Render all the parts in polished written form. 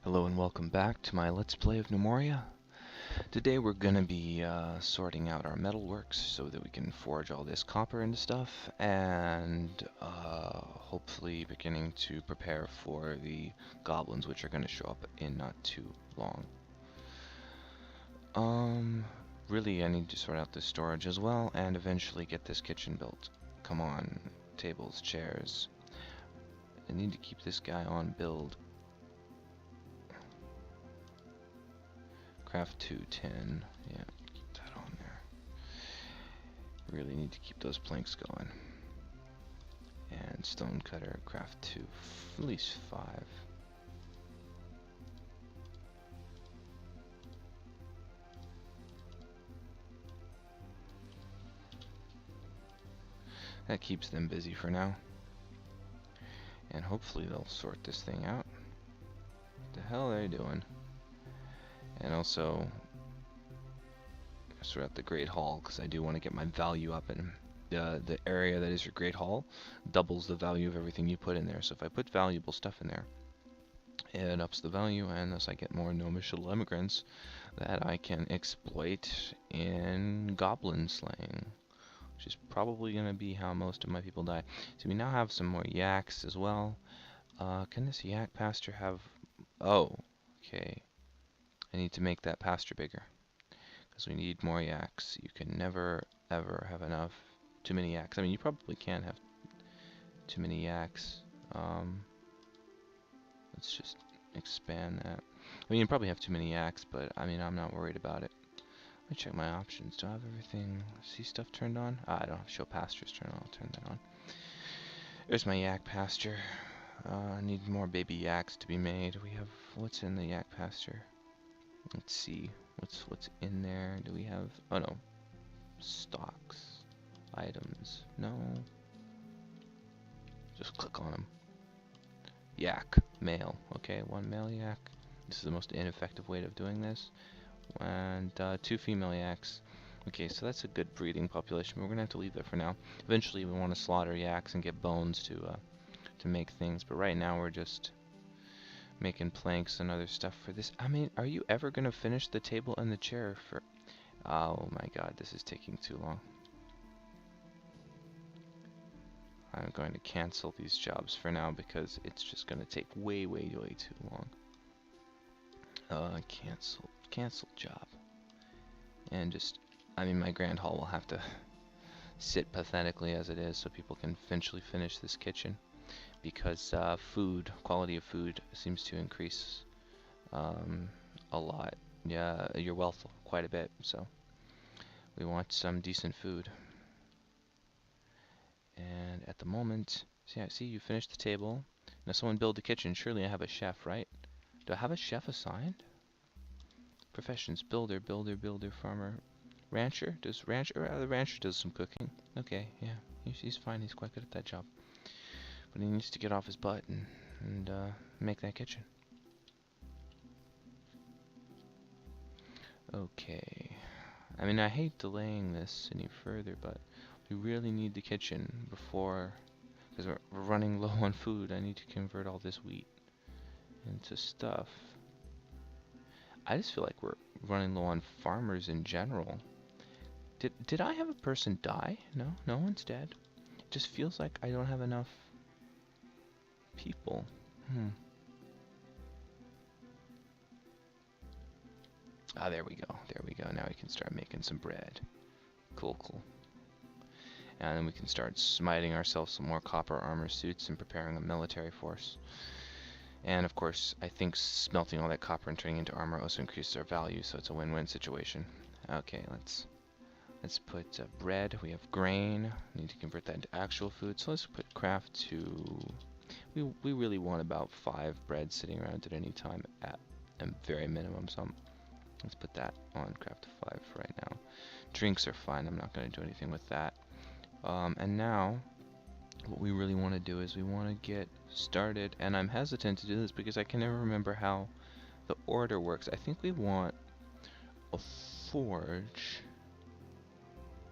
Hello and welcome back to my Let's Play of Gnomoria. Today we're going to be sorting out our metalworks so that we can forge all this copper into stuff and hopefully beginning to prepare for the goblins, which are going to show up in not too long. Really I need to sort out this storage as well and eventually get this kitchen built. Come on, tables, chairs. I need to keep this guy on build. Craft 210, yeah, keep that on there. Really need to keep those planks going. And stone cutter, craft 2, at least 5. That keeps them busy for now. And hopefully they'll sort this thing out. What the hell are they doing? And also sort out the Great Hall, because I do want to get my value up, and the area that is your Great Hall doubles the value of everything you put in there. So if I put valuable stuff in there, it ups the value, and thus I get more gnomish immigrants that I can exploit in goblin slaying, which is probably going to be how most of my people die. So we now have some more yaks as well. Can this yak pasture have... Oh, okay. I need to make that pasture bigger, because we need more yaks. You can never, ever have enough. Too many yaks. I mean, you probably can have too many yaks. Let's just expand that. I mean, you probably have too many yaks, but I mean, I'm not worried about it. Let me check my options. Do I have everything? See stuff turned on? I don't have show pastures turned on. I'll turn that on. There's my yak pasture. I need more baby yaks to be made. We have... What's in the yak pasture? Let's see. What's in there? Do we have... Oh, no. Stocks. Items. No. Just click on them. Yak. Male. Okay, one male yak. This is the most ineffective way of doing this. And 2 female yaks. Okay, so that's a good breeding population. We're going to have to leave it for now. Eventually we want to slaughter yaks and get bones to make things. But right now we're just making planks and other stuff for this. I mean, are you ever going to finish the table and the chair for... Oh my god, this is taking too long. I'm going to cancel these jobs for now because it's just going to take way too long. Cancel job. And just, I mean, my grand hall will have to sit pathetically as it is so people can eventually finish this kitchen. Because quality of food seems to increase a lot. Yeah, your wealth quite a bit, so we want some decent food. And at the moment, see, you finished the table. Now someone build the kitchen. Surely I have a chef, right? Do I have a chef assigned? Professions: builder, farmer, rancher. Does rancher? The rancher does some cooking. Okay, yeah, he's fine. He's quite good at that job. But he needs to get off his butt and make that kitchen. Okay. I mean, I hate delaying this any further, but we really need the kitchen before, because we're running low on food. I need to convert all this wheat into stuff. I just feel like we're running low on farmers in general. Did I have a person die? No, no one's dead. It just feels like I don't have enough people. Ah, there we go. There we go. Now we can start making some bread. Cool. And then we can start smiting ourselves some more copper armor suits and preparing a military force. And of course, I think smelting all that copper and turning into armor also increases our value, so it's a win-win situation. Okay, let's put bread. We have grain. Need to convert that into actual food. So let's put craft to... We really want about 5 bread sitting around at any time at a very minimum. So let's put that on craft to 5 for right now. Drinks are fine. I'm not going to do anything with that. And now, what we really want to do is we want to get started. And I'm hesitant to do this because I can never remember how the order works. I think we want a forge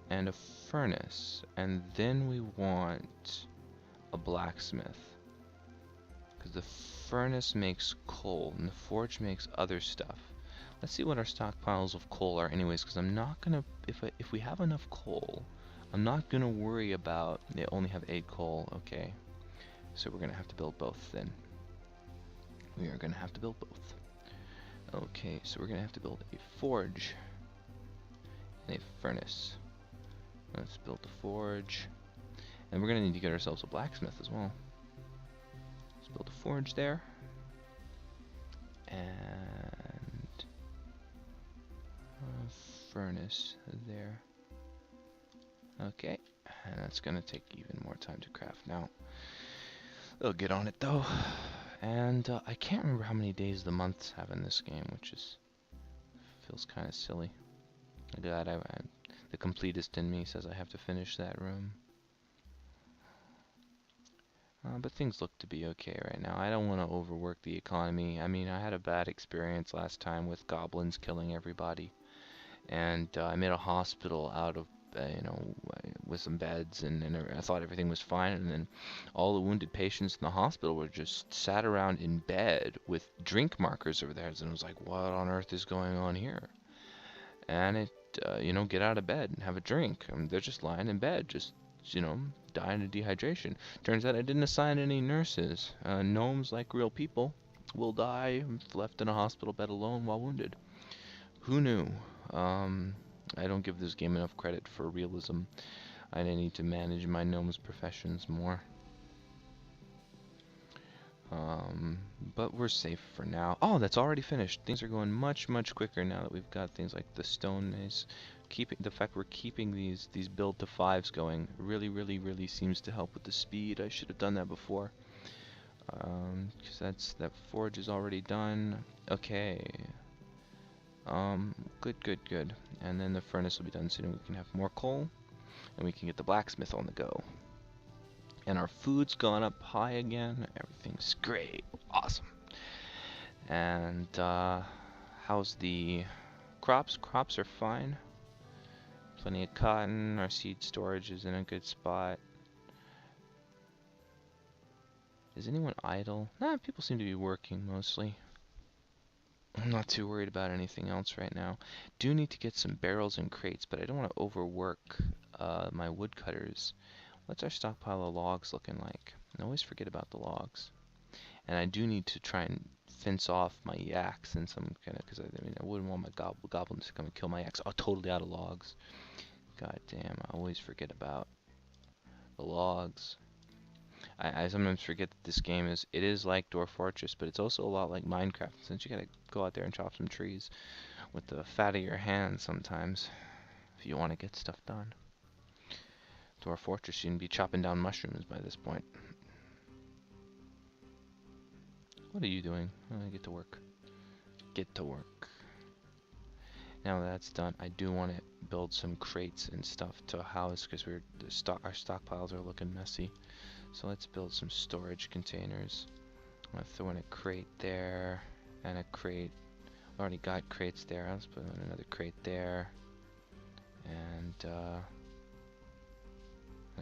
and a furnace. And then we want a blacksmith. Because the furnace makes coal, and the forge makes other stuff. Let's see what our stockpiles of coal are anyways, because I'm not gonna, if we have enough coal, I'm not gonna worry about, they only have 8 coal, okay. So we're gonna have to build both then. We are gonna have to build both. Okay, so we're gonna have to build a forge and a furnace. Let's build the forge. And we're gonna need to get ourselves a blacksmith as well. Let's build a forge there. And a furnace there. Okay, and that's gonna take even more time to craft now. I'll get on it though. And I can't remember how many days the months have in this game, which is feels kind of silly. God, the completist in me says I have to finish that room. But things look to be okay right now. I don't want to overwork the economy. I mean, I had a bad experience last time with goblins killing everybody. And I made a hospital out of, with some beds, and I thought everything was fine. And then all the wounded patients in the hospital were just sat around in bed with drink markers over their heads. And I was like, what on earth is going on here? And it, get out of bed and have a drink. They're just lying in bed, just, dying of dehydration. Turns out I didn't assign any nurses. Gnomes, like real people, will die if left in a hospital bed alone while wounded. Who knew? I don't give this game enough credit for realism. I need to manage my gnomes' professions more. But we're safe for now. Oh, that's already finished. Things are going much, much quicker now that we've got things like the stone maze. The fact we're keeping these build to 5s going really seems to help with the speed. I should have done that before. Because that forge is already done. Okay. Good. And then the furnace will be done soon. We can have more coal, and we can get the blacksmith on the go. And our food's gone up high again. Everything's great. Awesome. And how's the crops? Crops are fine. Plenty of cotton. Our seed storage is in a good spot. Is anyone idle? Nah, people seem to be working mostly. I'm not too worried about anything else right now. Do need to get some barrels and crates, but I don't want to overwork my woodcutters. What's our stockpile of logs looking like? I always forget about the logs. And I do need to try and fence off my yaks in some kind of, because I wouldn't want my goblins to come and kill my yaks. Oh, totally out of logs. God damn, I always forget about the logs. I sometimes forget that this game is like Dwarf Fortress, but it's also a lot like Minecraft, since you gotta go out there and chop some trees with the fat of your hands sometimes, if you want to get stuff done. Dwarf Fortress, you can be chopping down mushrooms by this point. What are you doing? Get to work. Get to work. Now that that's done, I do want to build some crates and stuff to house, because our stockpiles are looking messy. So let's build some storage containers. I'm going to throw in a crate there, and a crate. I already got crates there. Let's put in another crate there, and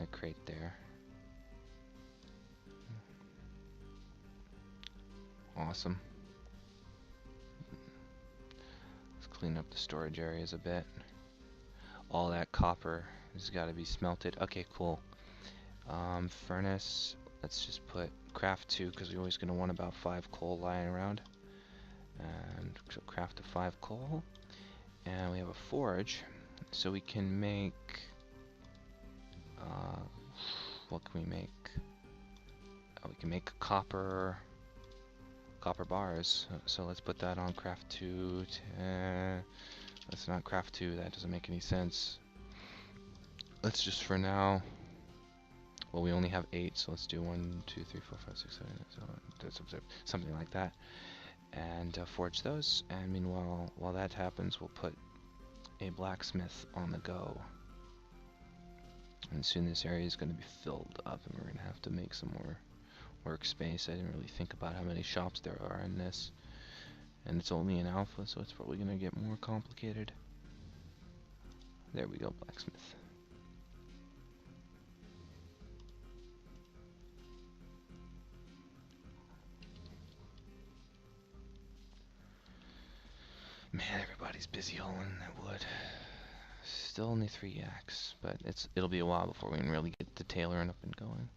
a crate there. Awesome. Let's clean up the storage areas a bit. All that copper has got to be smelted. Okay, cool. Furnace, let's just put craft 2, because we're always going to want about 5 coal lying around. And so craft a 5 coal. And we have a forge, so we can make, what can we make? We can make copper bars. So let's put that on craft 2. Let's not craft 2, that doesn't make any sense. Let's just for now, well, we only have 8, so let's do 1, 2, 3, 4, 5, 6, 7, 8, so something like that, and forge those. And meanwhile, while that happens, we'll put a blacksmith on the go. And soon this area is going to be filled up, and we're going to have to make some more workspace. I didn't really think about how many shops there are in this, and it's only an alpha, so it's probably going to get more complicated. There we go, blacksmith. Man, everybody's busy hauling that wood. Still only 3 yaks, but it'll be a while before we can really get the tailoring up and going.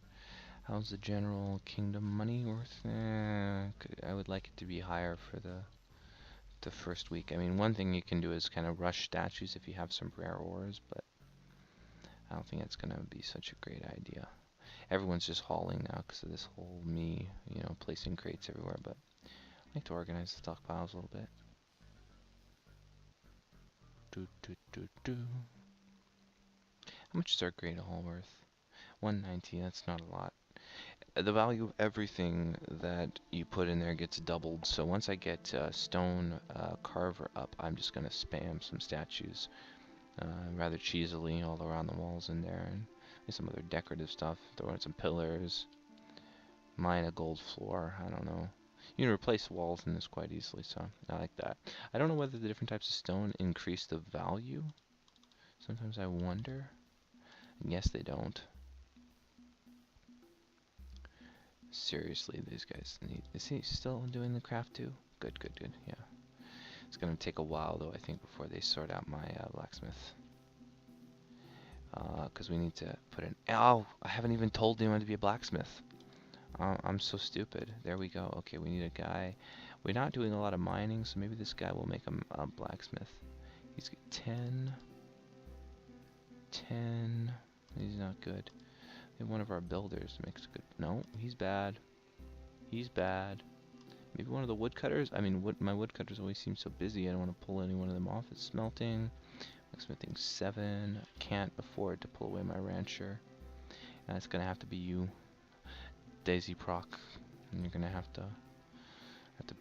How's the general kingdom money worth? I would like it to be higher for the first week. I mean, one thing you can do is kind of rush statues if you have some rare ores, but I don't think it's going to be such a great idea. Everyone's just hauling now because of this whole placing crates everywhere, but I like to organize the stockpiles a little bit. How much is our great haul worth? 190, that's not a lot. The value of everything that you put in there gets doubled, so once I get stone carver up, I'm just going to spam some statues rather cheesily all around the walls in there, and some other decorative stuff. Throw in some pillars, mine a gold floor, I don't know. You can replace walls in this quite easily, so I like that. I don't know whether the different types of stone increase the value. Sometimes I wonder. I guess they don't. Seriously, these guys need... Is he still doing the craft too? Good, good, good, yeah. It's gonna take a while though, I think, before they sort out my blacksmith. Because we need to put in... Oh! I haven't even told anyone to be a blacksmith. I'm so stupid. There we go. Okay, we need a guy. We're not doing a lot of mining, so maybe this guy will make a blacksmith. He's got 10. 10. He's not good. Maybe one of our builders makes good... No, he's bad. He's bad. Maybe one of the woodcutters? I mean, my woodcutters always seem so busy. I don't want to pull any one of them off. It's smelting. Blacksmithing 7. I can't afford to pull away my rancher. And it's going to have to be you, Daisy Proc. And you're going to have to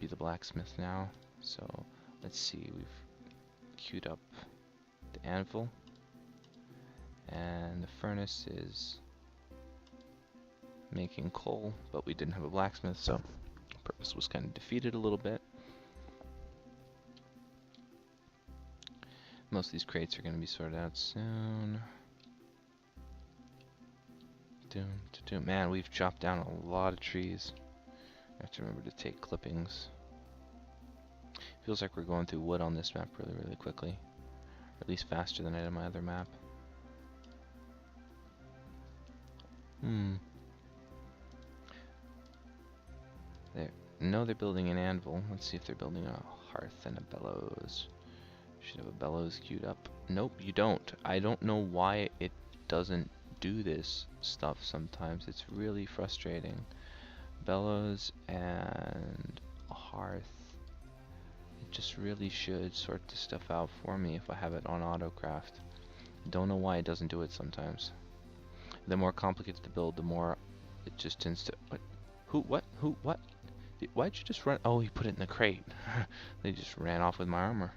be the blacksmith now. So, let's see. We've queued up the anvil. And the furnace is making coal, but we didn't have a blacksmith, so the purpose was kind of defeated a little bit. Most of these crates are going to be sorted out soon. Man, we've chopped down a lot of trees. I have to remember to take clippings. Feels like we're going through wood on this map really, really quickly. Or at least faster than I did on my other map. No, they're building an anvil. Let's see if they're building a hearth and a bellows. Should have a bellows queued up. Nope, you don't. I don't know why it doesn't do this stuff sometimes. It's really frustrating. Bellows and a hearth. It just really should sort this stuff out for me if I have it on autocraft. Don't know why it doesn't do it sometimes. The more complicated to build, the more it just tends to... What? Who? What? Who? What? Why'd you just run? Oh, he put it in the crate. They just ran off with my armor.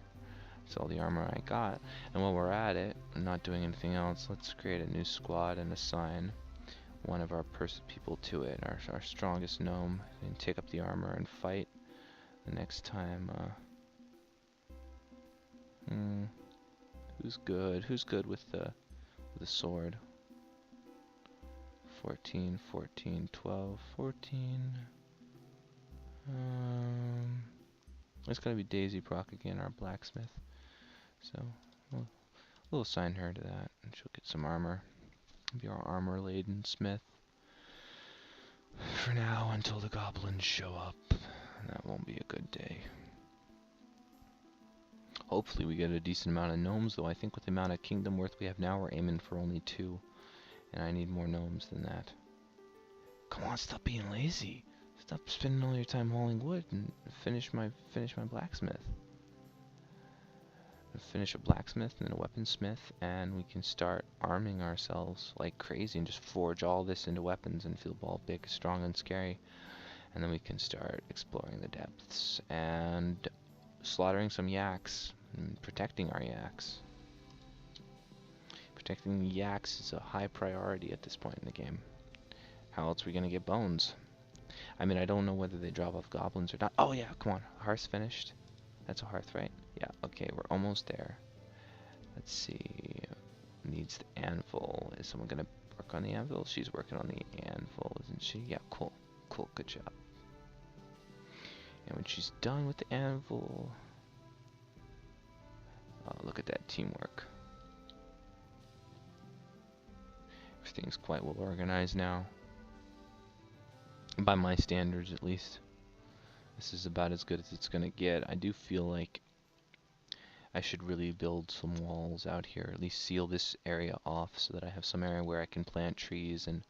That's all the armor I got. And while we're at it, not doing anything else, let's create a new squad and assign one of our people to it. Our strongest gnome. And take up the armor and fight the next time. Who's good? Who's good with the sword? 14, 14, 12, 14. It's gonna be Daisy Proc again, our blacksmith. So we'll assign her to that, and she'll get some armor. Be our armor-laden smith. For now, until the goblins show up, and that won't be a good day. Hopefully we get a decent amount of gnomes, though I think with the amount of kingdom worth we have now, we're aiming for only 2. And I need more gnomes than that. Come on, stop being lazy. Stop spending all your time hauling wood and finish my blacksmith. Finish a blacksmith and then a weaponsmith, and we can start arming ourselves like crazy and just forge all this into weapons and feel all big, strong, and scary. And then we can start exploring the depths and slaughtering some yaks and protecting our yaks. Protecting the yaks is a high priority at this point in the game. How else are we gonna get bones? I mean, I don't know whether they drop off goblins or not. Oh yeah, come on. Hearth's finished. That's a hearth, right? Yeah, okay, we're almost there. Let's see. Needs the anvil. Is someone gonna work on the anvil? She's working on the anvil, isn't she? Yeah, cool. Cool, good job. And when she's done with the anvil... Look at that teamwork. Everything's quite well organized now. By my standards, at least. This is about as good as it's gonna get. I do feel like I should really build some walls out here, at least seal this area off so that I have some area where I can plant trees and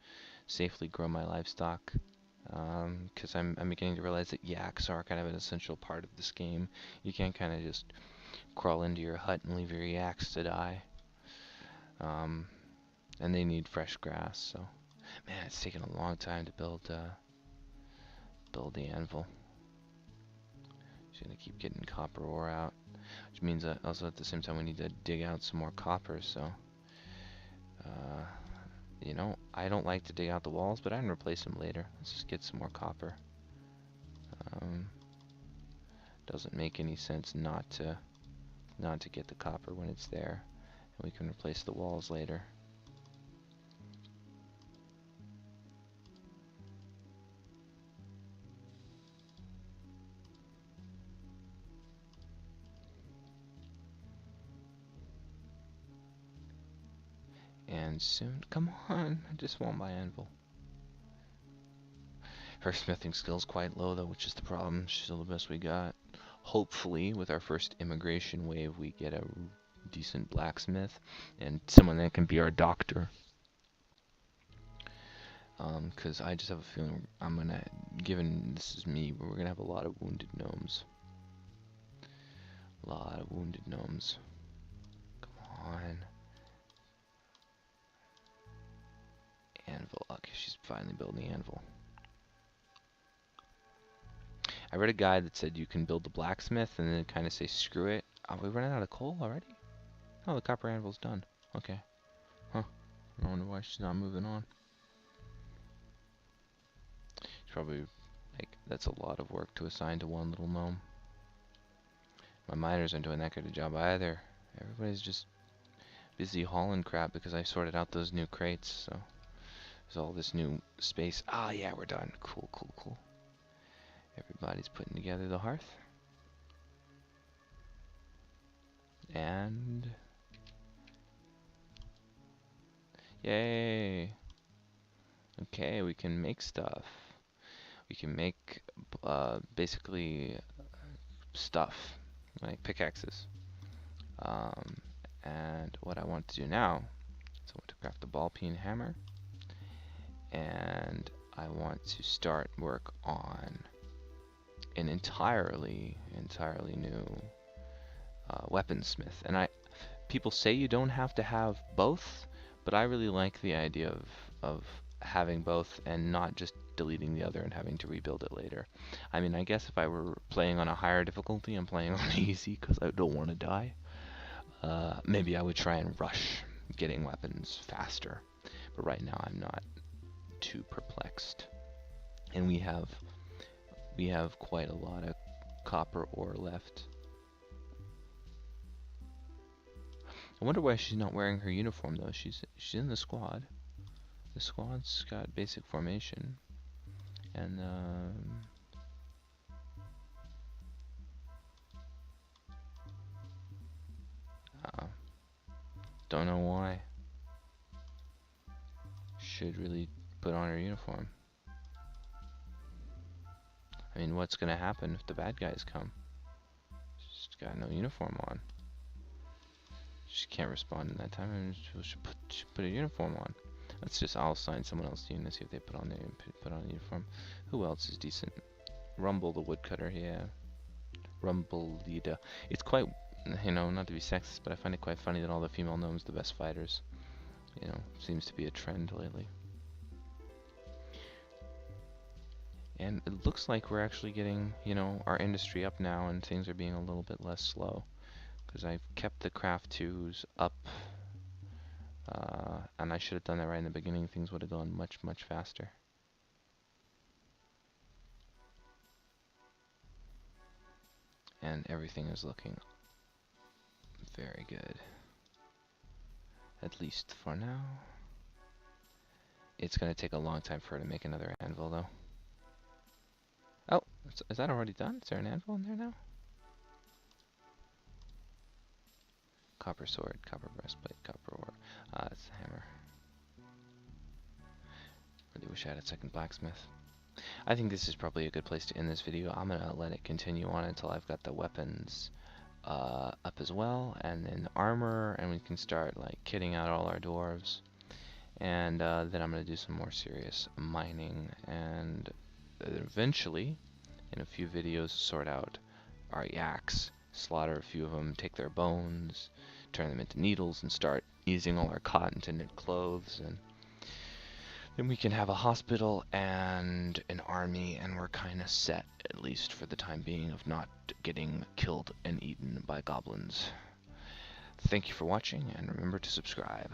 safely grow my livestock. Because I'm beginning to realize that yaks are kind of an essential part of this game. You can't kind of just crawl into your hut and leave your yaks to die. And they need fresh grass, so man, it's taken a long time to build the anvil. Just gonna keep getting copper ore out, which means that also at the same time we need to dig out some more copper. So, you know, I don't like to dig out the walls, but I can replace them later. Let's just get some more copper. Doesn't make any sense not to get the copper when it's there, and we can replace the walls later. And soon, come on, I just want my anvil. Her smithing skill's quite low though, which is the problem. She's still the best we got. Hopefully, with our first immigration wave, we get a decent blacksmith and someone that can be our doctor. Because I just have a feeling I'm gonna, given this is me, we're gonna have a lot of wounded gnomes. A lot of wounded gnomes. Come on. Anvil. Okay, she's finally building the anvil. I read a guide that said you can build the blacksmith and then kind of say screw it. Are we running out of coal already? Oh, the copper anvil's done. Okay. Huh. I wonder why she's not moving on. It's probably like that's a lot of work to assign to one little gnome. My miners aren't doing that good a job either. Everybody's just busy hauling crap because I sorted out those new crates, so there's all this new space. Ah, yeah, we're done. Cool, cool, cool. Everybody's putting together the hearth. And yay. Okay, we can make stuff. We can make basically stuff like pickaxes. And what I want to do now is I want to craft a ball peen hammer, and I want to start work on an entirely new weaponsmith. And people say you don't have to have both, but I really like the idea of having both and not just deleting the other and having to rebuild it later. I mean, I guess if I were playing on a higher difficulty, I'm playing on easy because I don't want to die. Maybe I would try and rush getting weapons faster, but right now I'm not too perplexed. And we have quite a lot of copper ore left. I wonder why she's not wearing her uniform though. She's in the squad. The squad's got basic formation, and don't know why. Should really put on her uniform. I mean, what's gonna happen if the bad guys come? She's got no uniform on. She can't respond in that time, and she put a uniform on. I'll assign someone else to you and see if they put on a uniform. Who else is decent? Rumble the woodcutter, yeah. Rumble leader. It's quite, you know, not to be sexist, but I find it quite funny that all the female gnomes are the best fighters. You know, seems to be a trend lately. And it looks like we're actually getting, you know, our industry up now, and things are being a little bit less slow. Because I've kept the craft 2s up, and I should have done that right in the beginning. Things would have gone much, much faster. And everything is looking very good. At least for now. It's going to take a long time for her to make another anvil, though. Oh, is that already done? Is there an anvil in there now? copper sword, copper breastplate, copper ore. That's the hammer. Really wish I had a second blacksmith. I think this is probably a good place to end this video. I'm gonna let it continue on until I've got the weapons up as well, and then the armor, and we can start like kitting out all our dwarves. And then I'm gonna do some more serious mining, and eventually, in a few videos, sort out our yaks, slaughter a few of them, take their bones, turn them into needles, and start using all our cotton to knit clothes. And then we can have a hospital and an army, and we're kind of set, at least for the time being, of not getting killed and eaten by goblins. Thank you for watching, and remember to subscribe.